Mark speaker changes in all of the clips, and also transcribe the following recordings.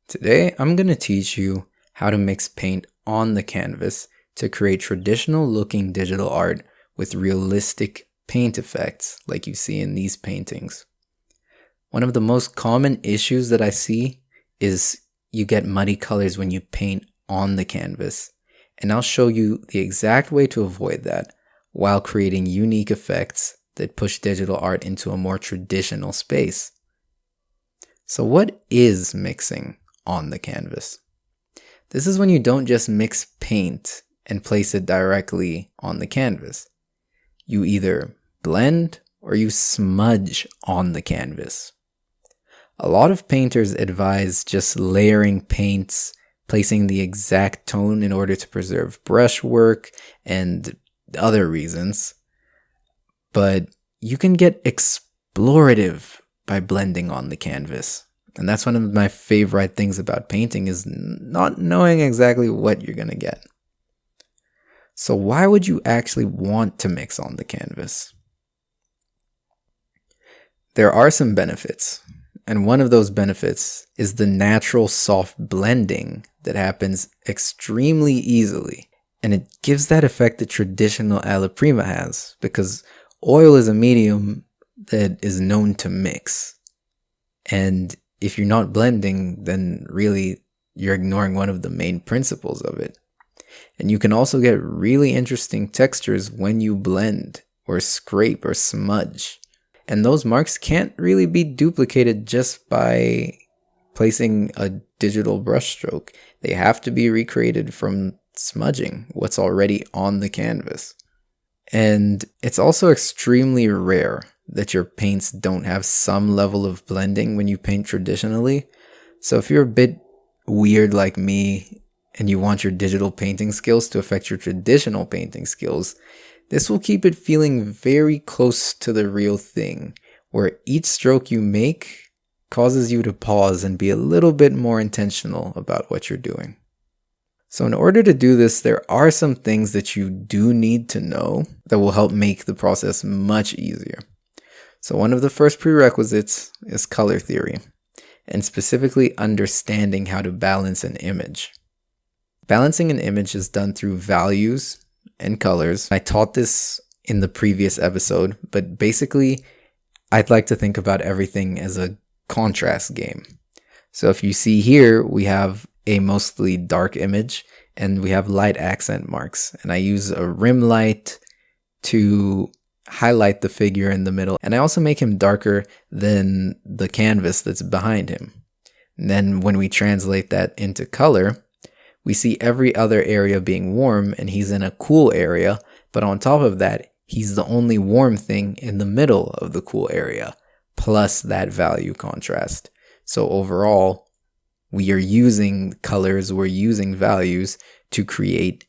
Speaker 1: Today, I'm going to teach you how to mix paint on the canvas to create traditional looking digital art with realistic paint effects like you see in these paintings. One of the most common issues that I see is you get muddy colors when you paint on the canvas, and I'll show you the exact way to avoid that while creating unique effects that push digital art into a more traditional space. So what is mixing on the canvas? This is when you don't just mix paint and place it directly on the canvas. You either blend or you smudge on the canvas. A lot of painters advise just layering paints, placing the exact tone in order to preserve brushwork and other reasons. But you can get explorative by blending on the canvas. And that's one of my favorite things about painting is not knowing exactly what you're going to get. So why would you actually want to mix on the canvas? There are some benefits. And one of those benefits is the natural soft blending that happens extremely easily. And it gives that effect that traditional alla prima has, because oil is a medium that is known to mix. And if you're not blending, then really you're ignoring one of the main principles of it. And you can also get really interesting textures when you blend or scrape or smudge. And those marks can't really be duplicated just by placing a digital brushstroke. They have to be recreated from smudging what's already on the canvas. And it's also extremely rare that your paints don't have some level of blending when you paint traditionally. So if you're a bit weird like me and you want your digital painting skills to affect your traditional painting skills, this will keep it feeling very close to the real thing, where each stroke you make causes you to pause and be a little bit more intentional about what you're doing. So in order to do this, there are some things that you do need to know that will help make the process much easier. So one of the first prerequisites is color theory, and specifically understanding how to balance an image. Balancing an image is done through values and colors. I taught this in the previous episode, but basically I'd like to think about everything as a contrast game. So if you see here, we have a mostly dark image and we have light accent marks, and I use a rim light to highlight the figure in the middle, and I also make him darker than the canvas that's behind him. And then when we translate that into color, we see every other area being warm and he's in a cool area, but on top of that, he's the only warm thing in the middle of the cool area, plus that value contrast. So overall, we are using colors, we're using values to create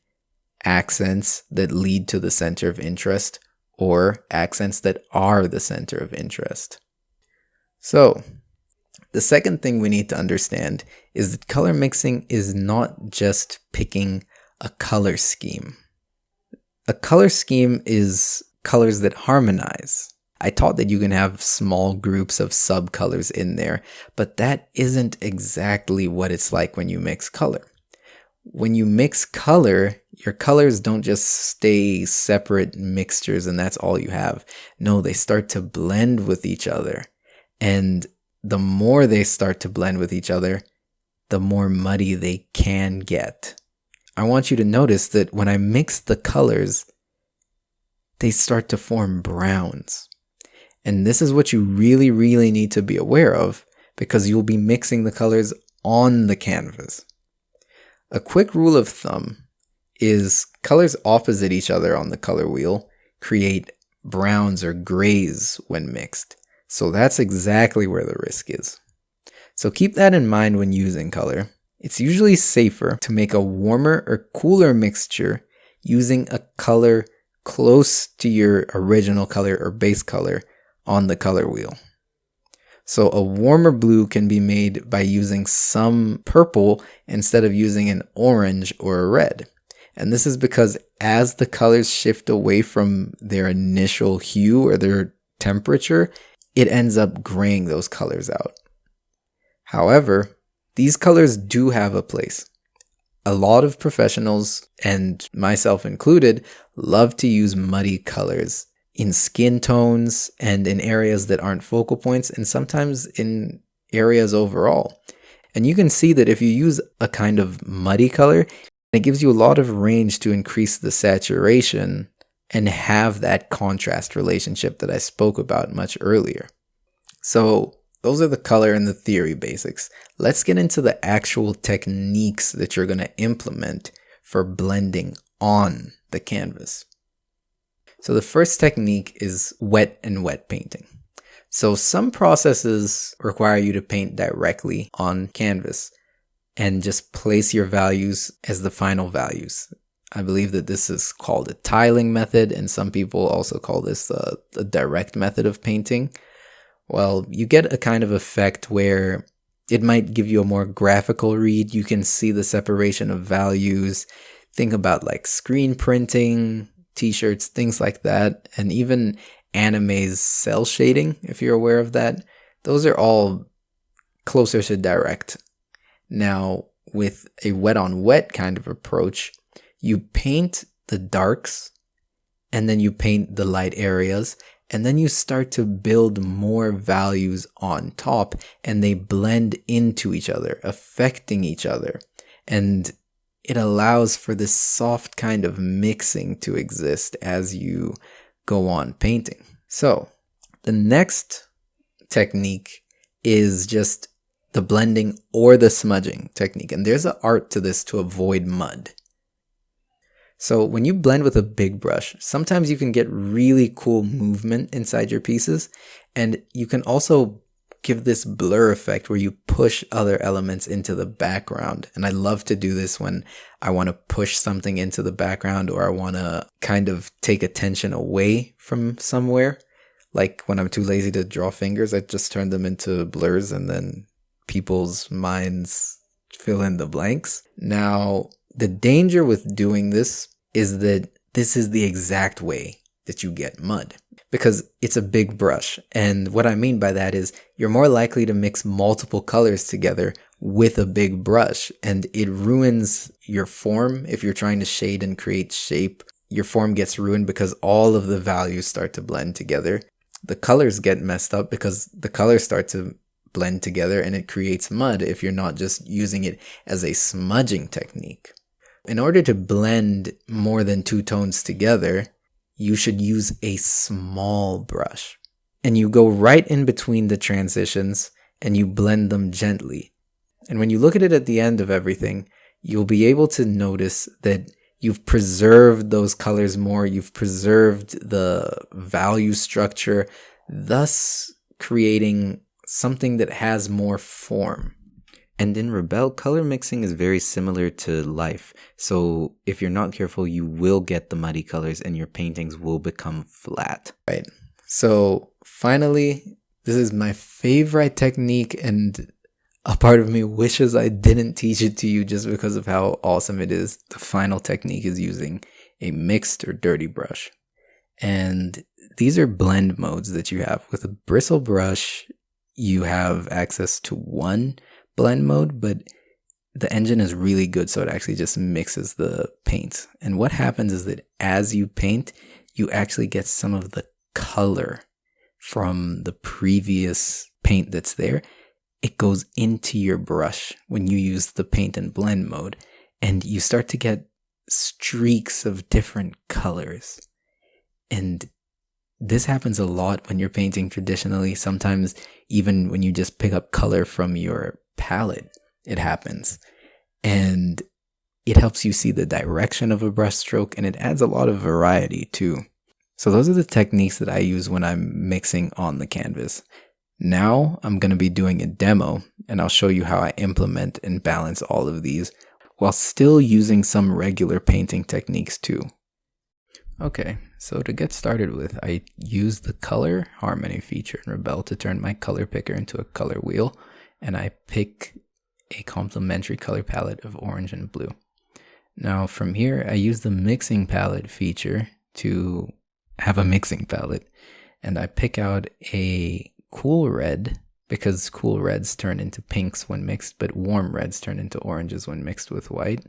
Speaker 1: accents that lead to the center of interest, or accents that are the center of interest. So, the second thing we need to understand is that color mixing is not just picking a color scheme. A color scheme is colors that harmonize. I taught that you can have small groups of subcolors in there, but that isn't exactly what it's like when you mix color. When you mix color, your colors don't just stay separate mixtures and that's all you have. No, they start to blend with each other. And the more they start to blend with each other, the more muddy they can get. I want you to notice that when I mix the colors, they start to form browns. And this is what you really, really need to be aware of, because you'll be mixing the colors on the canvas. A quick rule of thumb is colors opposite each other on the color wheel create browns or grays when mixed. So that's exactly where the risk is. So keep that in mind when using color. It's usually safer to make a warmer or cooler mixture using a color close to your original color or base color on the color wheel. So a warmer blue can be made by using some purple instead of using an orange or a red. And this is because as the colors shift away from their initial hue or their temperature, it ends up graying those colors out. However, these colors do have a place. A lot of professionals, and myself included, love to use muddy colors in skin tones and in areas that aren't focal points, and sometimes in areas overall. And you can see that if you use a kind of muddy color, it gives you a lot of range to increase the saturation and have that contrast relationship that I spoke about much earlier. So those are the color and the theory basics. Let's get into the actual techniques that you're going to implement for blending on the canvas. So the first technique is wet and wet painting. So some processes require you to paint directly on canvas and just place your values as the final values. I believe that this is called a tiling method, and some people also call this a direct method of painting. Well, you get a kind of effect where it might give you a more graphical read. You can see the separation of values. Think about like screen printing, t-shirts, things like that, and even anime's cell shading, if you're aware of that. Those are all closer to direct. Now, with a wet on wet kind of approach, you paint the darks, and then you paint the light areas, and then you start to build more values on top, and they blend into each other, affecting each other. And it allows for this soft kind of mixing to exist as you go on painting. So the next technique is just the blending or the smudging technique. And there's an art to this to avoid mud. So when you blend with a big brush, sometimes you can get really cool movement inside your pieces. And you can also give this blur effect where you push other elements into the background. And I love to do this when I want to push something into the background, or I want to kind of take attention away from somewhere. Like when I'm too lazy to draw fingers, I just turn them into blurs and then people's minds fill in the blanks. Now, the danger with doing this is that this is the exact way that you get mud, because it's a big brush. And what I mean by that is you're more likely to mix multiple colors together with a big brush, and it ruins your form. If you're trying to shade and create shape, your form gets ruined because all of the values start to blend together. The colors get messed up because the colors start to blend together, and it creates mud if you're not just using it as a smudging technique. In order to blend more than two tones together, you should use a small brush. And you go right in between the transitions and you blend them gently. And when you look at it at the end of everything, you'll be able to notice that you've preserved those colors more, you've preserved the value structure, thus creating something that has more form. And in Rebelle, color mixing is very similar to life. So if you're not careful, you will get the muddy colors and your paintings will become flat. Right. So finally, this is my favorite technique, and a part of me wishes I didn't teach it to you just because of how awesome it is. The final technique is using a mixed or dirty brush. And these are blend modes that you have. With a bristle brush, you have access to one blend mode, but the engine is really good, so it actually just mixes the paint. And what happens is that as you paint, you actually get some of the color from the previous paint that's there. It goes into your brush when you use the paint and blend mode, and you start to get streaks of different colors. And this happens a lot when you're painting traditionally. Sometimes even when you just pick up color from your palette, it happens. And it helps you see the direction of a brush stroke, and it adds a lot of variety too. So those are the techniques that I use when I'm mixing on the canvas. Now I'm going to be doing a demo, and I'll show you how I implement and balance all of these while still using some regular painting techniques too. Okay, so to get started with, I use the color harmony feature in Rebelle to turn my color picker into a color wheel, and I pick a complementary color palette of orange and blue. Now from here, I use the mixing palette feature to have a mixing palette, and I pick out a cool red because cool reds turn into pinks when mixed, but warm reds turn into oranges when mixed with white.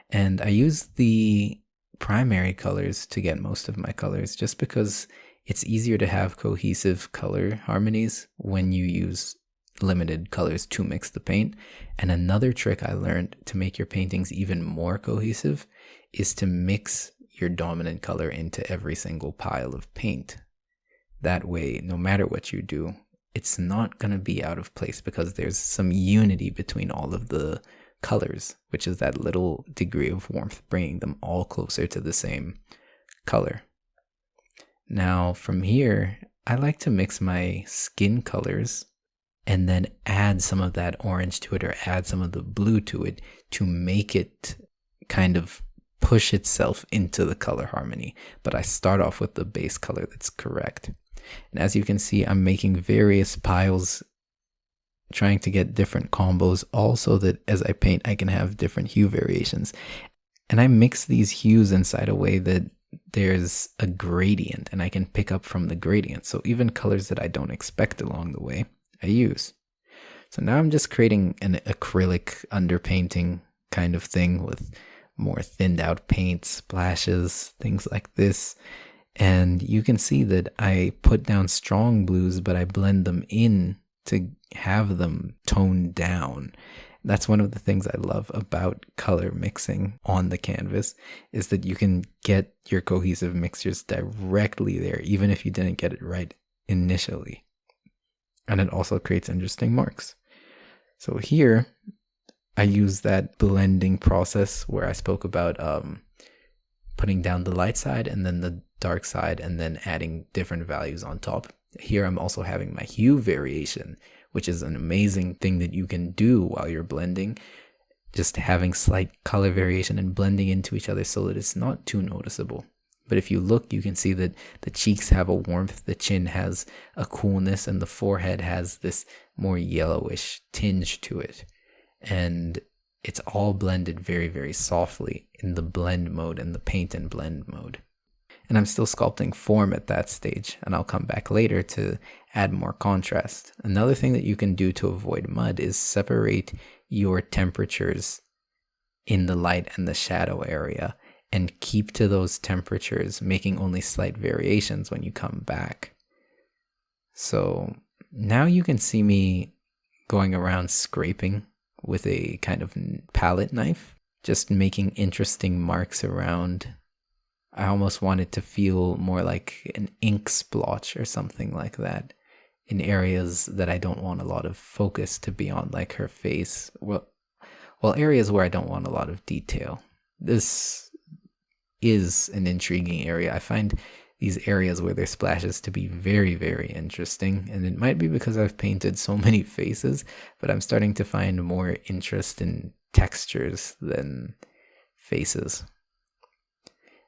Speaker 1: And I use the primary colors to get most of my colors just because it's easier to have cohesive color harmonies when you use limited colors to mix the paint. And another trick I learned to make your paintings even more cohesive is to mix your dominant color into every single pile of paint. That way, no matter what you do, it's not going to be out of place because there's some unity between all of the colors, which is that little degree of warmth, bringing them all closer to the same color. Now, from here, I like to mix my skin colors and then add some of that orange to it or add some of the blue to it to make it kind of push itself into the color harmony. But I start off with the base color that's correct. And as you can see, I'm making various piles, trying to get different combos, also that as I paint, I can have different hue variations. And I mix these hues in such a way that there's a gradient and I can pick up from the gradient. So even colors that I don't expect along the way, I use. So now I'm just creating an acrylic underpainting kind of thing with more thinned out paint, splashes, things like this. And you can see that I put down strong blues, but I blend them in to have them toned down. That's one of the things I love about color mixing on the canvas, is that you can get your cohesive mixtures directly there, even if you didn't get it right initially. And it also creates interesting marks. So here, I use that blending process where I spoke about putting down the light side and then the dark side and then adding different values on top. Here I'm also having my hue variation, which is an amazing thing that you can do while you're blending. Just having slight color variation and blending into each other so that it's not too noticeable. But if you look, you can see that the cheeks have a warmth, the chin has a coolness, and the forehead has this more yellowish tinge to it. And it's all blended very, very softly in the blend mode and the paint and blend mode. And I'm still sculpting form at that stage, and I'll come back later to add more contrast. Another thing that you can do to avoid mud is separate your temperatures in the light and the shadow area and keep to those temperatures, making only slight variations when you come back. So now you can see me going around scraping with a kind of palette knife, just making interesting marks around. I almost want it to feel more like an ink splotch or something like that in areas that I don't want a lot of focus to be on, like her face. Well, areas where I don't want a lot of detail. This is an intriguing area. I find these areas where there's splashes to be very, very interesting. And it might be because I've painted so many faces, but I'm starting to find more interest in textures than faces.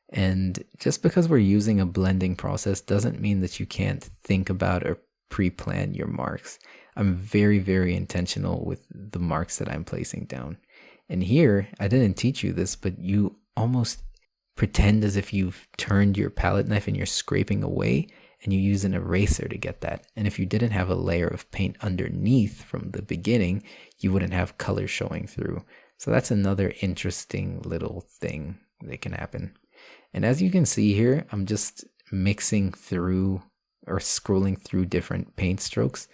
Speaker 1: And just because we're using a blending process doesn't mean that you can't think about or pre-plan your marks. I'm very, very intentional with the marks that I'm placing down. And here, I didn't teach you this, but you almost pretend as if you've turned your palette knife and you're scraping away, and you use an eraser to get that. And if you didn't have a layer of paint underneath from the beginning, you wouldn't have color showing through. So that's another interesting little thing that can happen. And as you can see here, I'm just mixing through or scrolling through different paint strokes.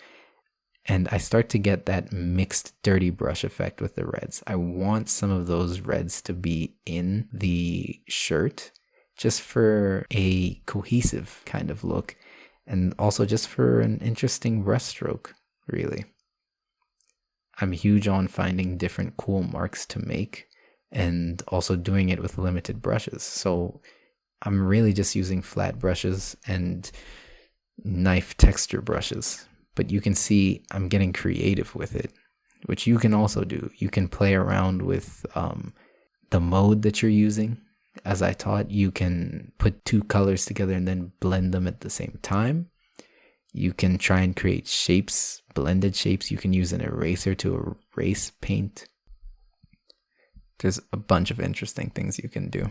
Speaker 1: And I start to get that mixed dirty brush effect with the reds. I want some of those reds to be in the shirt just for a cohesive kind of look. And also just for an interesting brush stroke, really. I'm huge on finding different cool marks to make and also doing it with limited brushes. So I'm really just using flat brushes and knife texture brushes. But you can see I'm getting creative with it, which you can also do. You can play around with the mode that you're using. As I taught, you can put two colors together and then blend them at the same time. You can try and create shapes, blended shapes. You can use an eraser to erase paint. There's a bunch of interesting things you can do.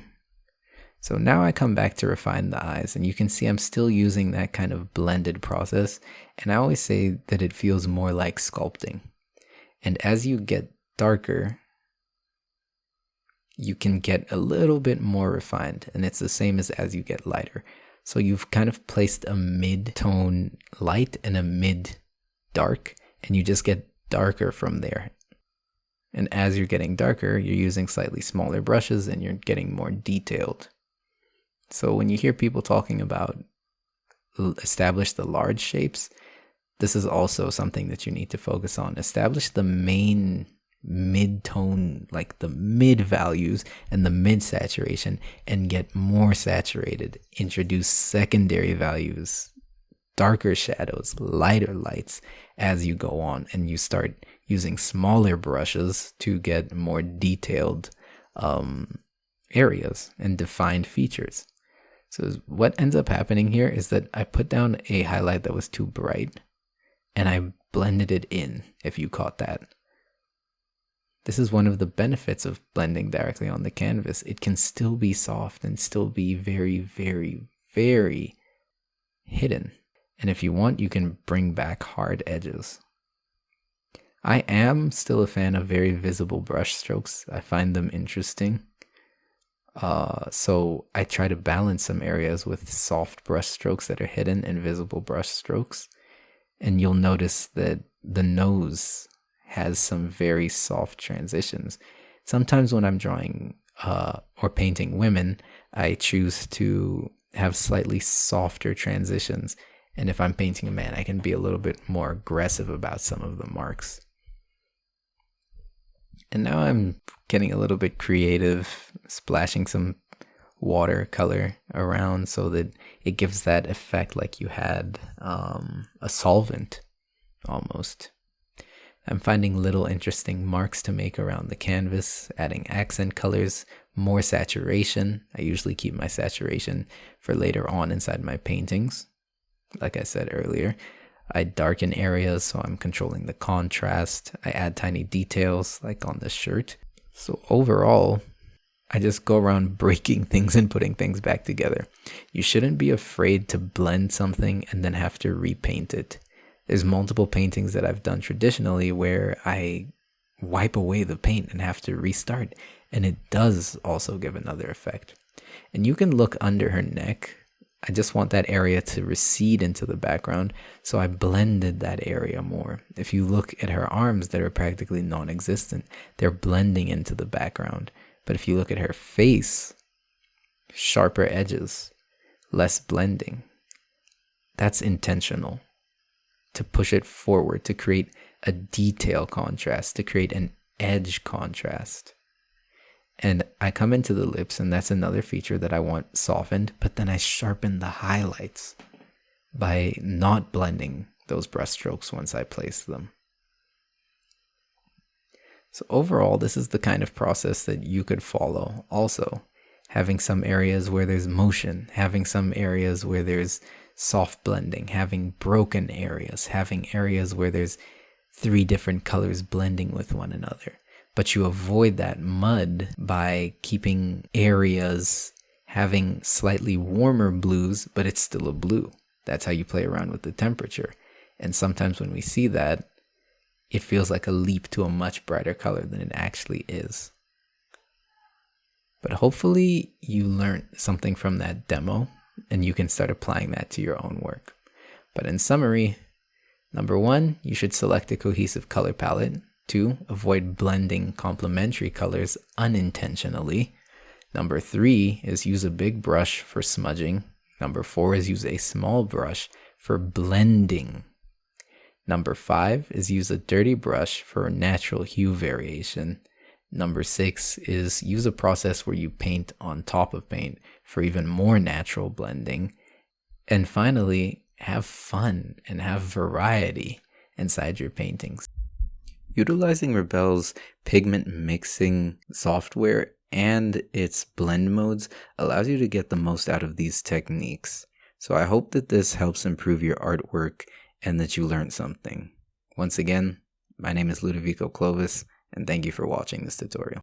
Speaker 1: So now I come back to refine the eyes, and you can see I'm still using that kind of blended process, and I always say that it feels more like sculpting. And as you get darker, you can get a little bit more refined, and it's the same as you get lighter. So you've kind of placed a mid-tone light and a mid-dark, and you just get darker from there. And as you're getting darker, you're using slightly smaller brushes and you're getting more detailed. So when you hear people talking about establish the large shapes, this is also something that you need to focus on. Establish the main mid-tone, like the mid values and the mid saturation, and get more saturated. Introduce secondary values, darker shadows, lighter lights as you go on, and you start using smaller brushes to get more detailed areas and defined features. So what ends up happening here is that I put down a highlight that was too bright and I blended it in, if you caught that. This is one of the benefits of blending directly on the canvas. It can still be soft and still be very, very, very hidden. And if you want, you can bring back hard edges. I am still a fan of very visible brush strokes. I find them interesting. So I try to balance some areas with soft brush strokes that are hidden and visible brush strokes. And you'll notice that the nose has some very soft transitions. Sometimes when I'm drawing or painting women, I choose to have slightly softer transitions. And if I'm painting a man, I can be a little bit more aggressive about some of the marks. And now I'm getting a little bit creative, splashing some watercolor around so that it gives that effect like you had a solvent almost. I'm finding little interesting marks to make around the canvas, adding accent colors, more saturation. I usually keep my saturation for later on inside my paintings. Like I said earlier, I darken areas, so I'm controlling the contrast. I add tiny details, like on the shirt. So overall, I just go around breaking things and putting things back together. You shouldn't be afraid to blend something and then have to repaint it. There's multiple paintings that I've done traditionally where I wipe away the paint and have to restart, and it does also give another effect. And you can look under her neck. I just want that area to recede into the background, so I blended that area more. If you look at her arms that are practically non-existent, they're blending into the background. But if you look at her face, sharper edges, less blending. That's intentional. To push it forward, to create a detail contrast, to create an edge contrast. And I come into the lips, and that's another feature that I want softened, but then I sharpen the highlights by not blending those brush strokes once I place them. So overall, this is the kind of process that you could follow. Also, having some areas where there's motion, having some areas where there's soft blending, having broken areas, having areas where there's 3 different colors blending with one another. But you avoid that mud by keeping areas having slightly warmer blues, but it's still a blue. That's how you play around with the temperature. And sometimes when we see that, it feels like a leap to a much brighter color than it actually is. But hopefully you learned something from that demo, and you can start applying that to your own work. But in summary, number 1, you should select a cohesive color palette. 2, avoid blending complementary colors unintentionally. Number 3 is use a big brush for smudging. Number 4 is use a small brush for blending. Number 5 is use a dirty brush for natural hue variation. Number 6 is use a process where you paint on top of paint for even more natural blending. And finally, have fun and have variety inside your paintings. Utilizing Rebelle's pigment mixing software and its blend modes allows you to get the most out of these techniques. So I hope that this helps improve your artwork and that you learned something. Once again, my name is Ludovico Clovis, and thank you for watching this tutorial.